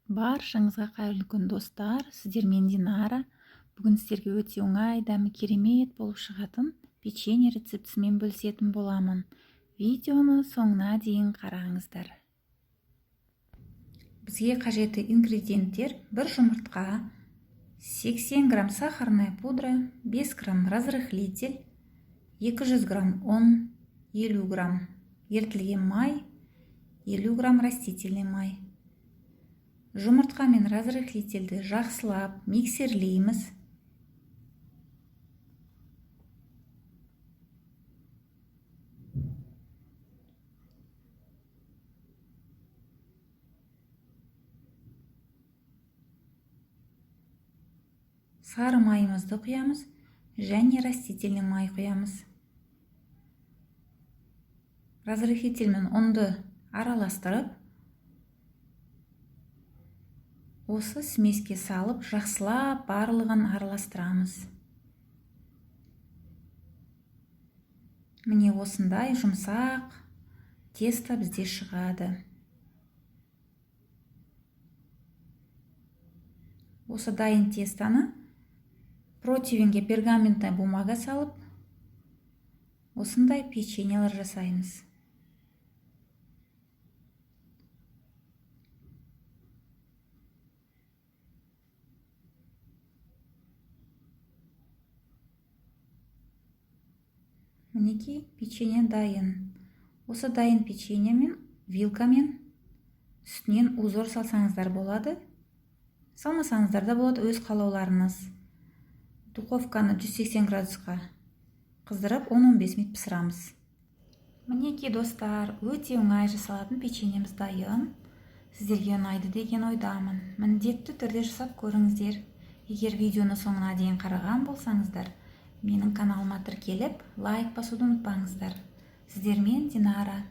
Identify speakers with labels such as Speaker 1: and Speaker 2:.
Speaker 1: Баршаңызға қайырлы күн достар, сіздермен Динара. Бүгін сіздерге өте оңай, дәмі керемет болып шығатын печенье рецептісімен бөлісетін боламын. Видеоны соңына дейін қараңыздар. Бізге қажетті ингредиенттер: 1 жұмыртқа, 80 грамм сахарная пудра, 5 грамм разрыхлитель, 200 грамм ұн, 50 грамм ерітілген май, 50 грамм растительный май. Жұмыртқа мен разрыхлительді жақсылап миксерлейміз. Сары майымызды құямыз және растительный май құямыз. Разрыхлитель мен ұнды араластырып, осы смеске салып, жақсылап барлығын араластырамыз. Міне осындай жұмсақ тесто бізде шығады. Осы дайын тестаны противеньге пергаментная бумага салып, осындай печеньелер жасаймыз. Мінекей печенье дайын. Осы дайын печеньемен вилкамен үстінен узор салсаңыздар болады. Салмасаңыздар да болады, өз қалауларыңыз. Духовканы 180 градусқа қыздырып 10-15 минут пісірамыз. Мінекей достар, өте оңай жасалатын печеньеміз дайын. Сіздерге ұнайды деген ойдамын. Міндетті түрде жасап көріңіздер. Егер видеоны соңына дейін қараған болсаңыздар, менің каналыма тіркеліп, лайк басуды ұмытпаңыздар. Сіздермен Динара.